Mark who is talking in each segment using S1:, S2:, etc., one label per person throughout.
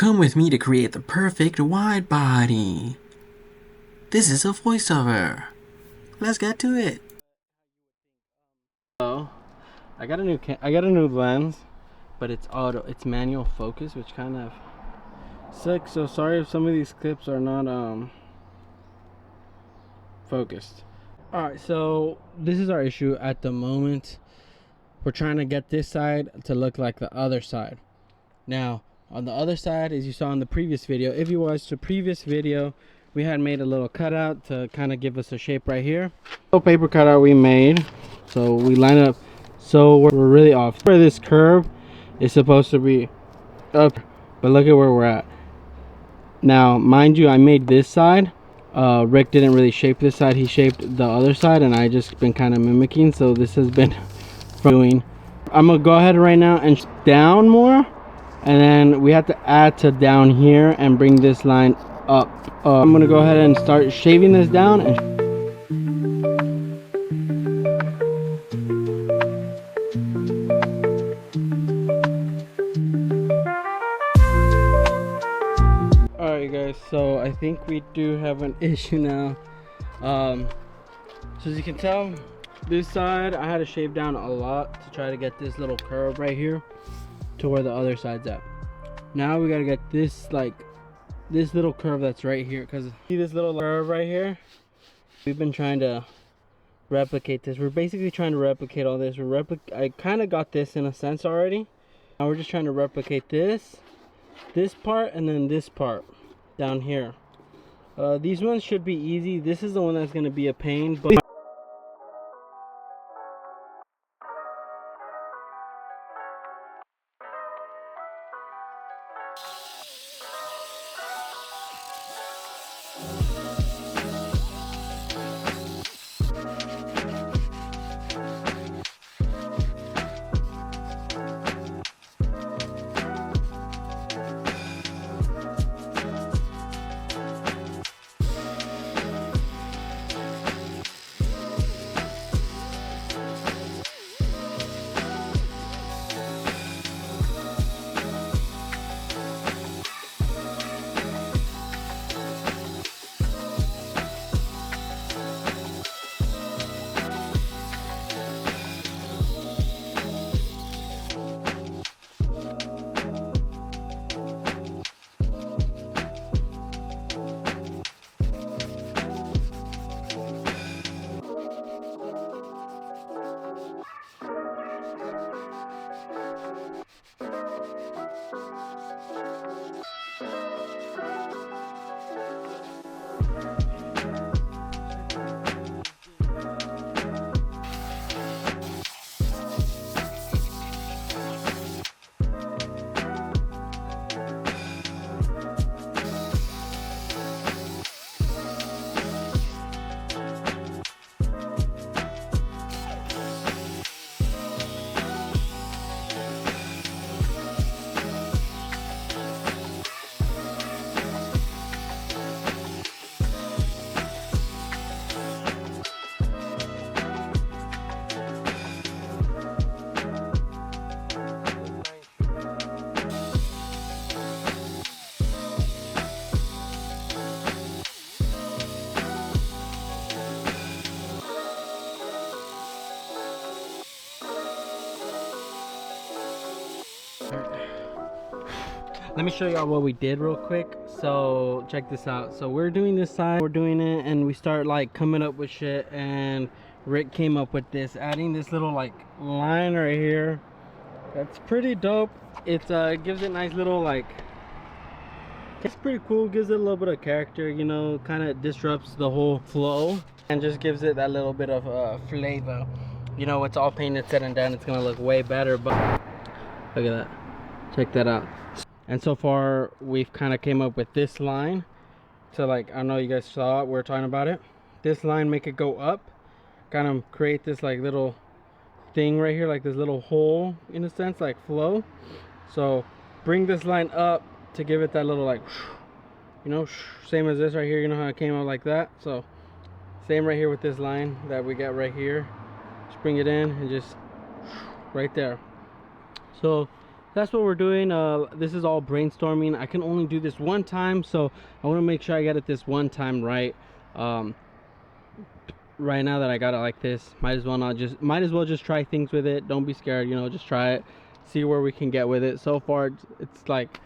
S1: Come with me to create the perfect wide body. This is a voiceover. Let's get to it.
S2: So, I got a new lens, but it's manual focus, which kind of sucks. So sorry if some of these clips are not focused. All right, so this is our issue at the moment. We're trying to get this side to look like the other side. Now, on the other side, as you saw in the previous video, if you watched the previous video, we had made a little cutout to kind of give us a shape right here. Little paper cutout we made, so we line it up. So we're really off. Where this curve is supposed to be up, but look at where we're at. Now, mind you, I made this side. Rick didn't really shape this side. He shaped the other side, and I just been kind of mimicking. So this has been doing. I'm gonna go ahead right now and down more, and then we have to add to down here and bring this line up. I'm gonna go ahead and start shaving this down and alright guys, so I think we do have an issue now. So as you can tell, this side I had to shave down a lot to try to get this little curve right here to where the other side's at. Now we gotta get this, like this little curve that's right here, because see this little curve right here, we've been trying to replicate this. We're basically trying to replicate all this. I kind of got this in a sense already. Now we're just trying to replicate this part, and then this part down here. These ones should be easy. This is the one that's going to be a pain, but let me show y'all what we did real quick. So check this out. So we're doing this side, we're doing it, and we start like coming up with shit, and Rick came up with this, adding this little like line right here. That's pretty dope. It gives it a nice little like, it's pretty cool, gives it a little bit of character, you know, kind of disrupts the whole flow and just gives it that little bit of flavor. You know, it's all painted, said and done, it's gonna look way better. But look at that, check that out. And so far we've kind of came up with this line to, like, I know you guys saw it, we were talking about it, this line, make it go up, kind of create this like little thing right here, like this little hole in a sense, like flow. So bring this line up to give it that little like, you know, same as this right here, you know how it came out like that. So same right here with this line that we got right here, just bring it in and just right there. So that's what we're doing. This is all brainstorming. I can only do this one time, so I want to make sure I get it this one time right. Right now that I got it like this, might as well just try things with it. Don't be scared, you know, just try it, see where we can get with it. So far it's like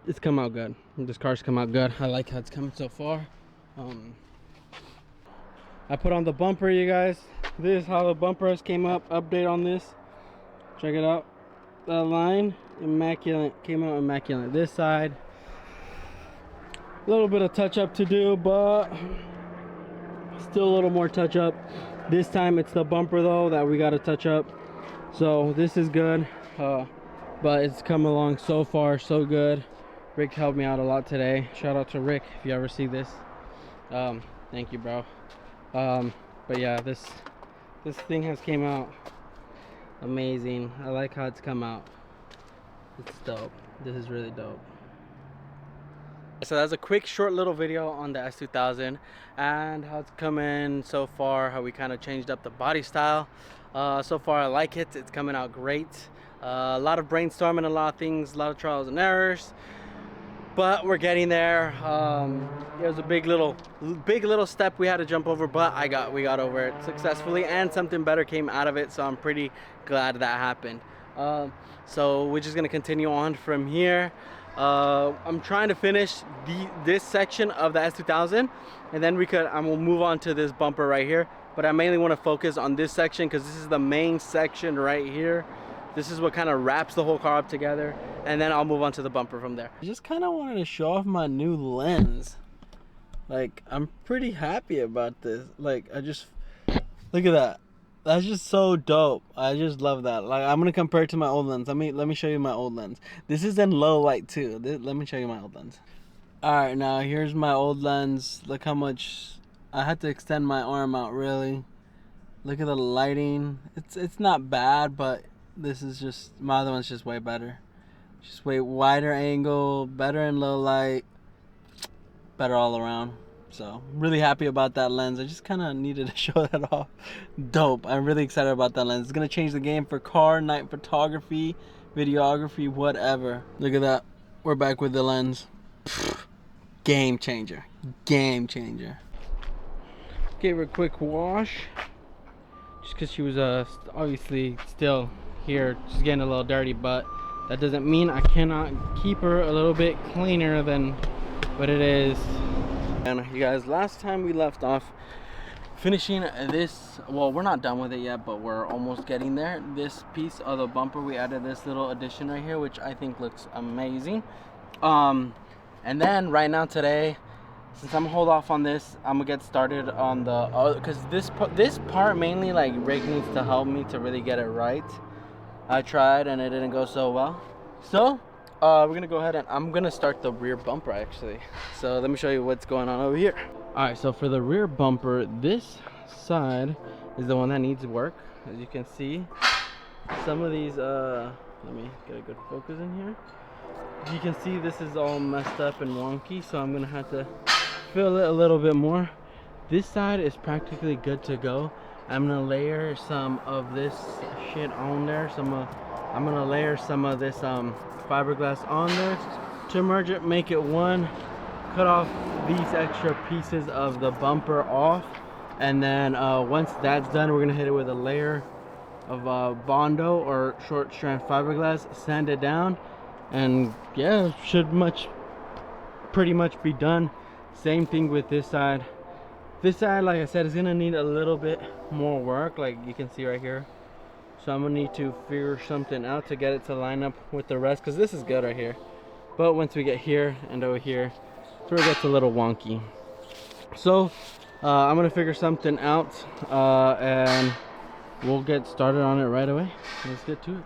S2: it's come out good. This car's come out good. I like how it's coming so far. I put on the bumper, you guys. This is how the bumper has came up. Update on this, check it out. That line, immaculate, came out immaculate. This side, a little bit of touch up to do, but still a little more touch up. This time it's the bumper though that we got to touch up. So this is good, but it's come along so far so good. Rick helped me out a lot today. Shout out to Rick if you ever see this. Thank you, bro. But yeah, this thing has came out amazing. I like how it's come out. It's dope. This is really dope. So that's a quick short little video on the S2000 and how it's coming so far, how we kind of changed up the body style. So far I like it. It's coming out great. A lot of brainstorming, a lot of things, a lot of trials and errors, but we're getting there. It was a big little step we had to jump over, but we got over it successfully, and something better came out of it, so I'm pretty glad that happened. So we're just gonna continue on from here. I'm trying to finish this section of the S2000, and then we'll move on to this bumper right here, but I mainly want to focus on this section because this is the main section right here. This is what kind of wraps the whole car up together, and then I'll move on to the bumper from there. I just kind of wanted to show off my new lens. Like, I'm pretty happy about this. Like, look at that. That's just so dope. I just love that. Like, I'm gonna compare it to my old lens. Let me show you my old lens. This is in low light too. Let me show you my old lens. All right, now here's my old lens. Look how much I had to extend my arm out. Really, look at the lighting. It's not bad, but this is just, my other one's just way better. Just way wider angle, better in low light, better all around. So really happy about that lens. I just kind of needed to show that off. Dope. I'm really excited about that lens. It's gonna change the game for car, night photography, videography, whatever. Look at that. We're back with the lens. Game changer. Game changer. Gave her a quick wash, just because she was obviously still here, just getting a little dirty, but that doesn't mean I cannot keep her a little bit cleaner than what it is. And you guys, last time we left off finishing this, well, we're not done with it yet, but we're almost getting there. This piece of the bumper, we added this little addition right here, which I think looks amazing. And then right now today, since I'm gonna hold off on this, I'm gonna get started on the because this part mainly, like, Rick needs to help me to really get it right. I tried and it didn't go so well, so we're gonna go ahead and I'm gonna start the rear bumper actually. So let me show you what's going on over here. All right, so for the rear bumper, this side is the one that needs work. As you can see, some of these let me get a good focus in here. You can see this is all messed up and wonky, so I'm gonna have to fill it a little bit more. This side is practically good to go. I'm gonna layer some of this shit on there. I'm gonna layer some of this fiberglass on there to merge it, make it one, cut off these extra pieces of the bumper off, and then once that's done, we're gonna hit it with a layer of Bondo or short strand fiberglass, sand it down, and yeah, should pretty much be done. Same thing with this side. This side, like I said, is gonna need a little bit more work, like you can see right here. So I'm gonna need to figure something out to get it to line up with the rest, because this is good right here. But once we get here and over here, it's where it gets a little wonky. So I'm gonna figure something out and we'll get started on it right away. Let's get to it.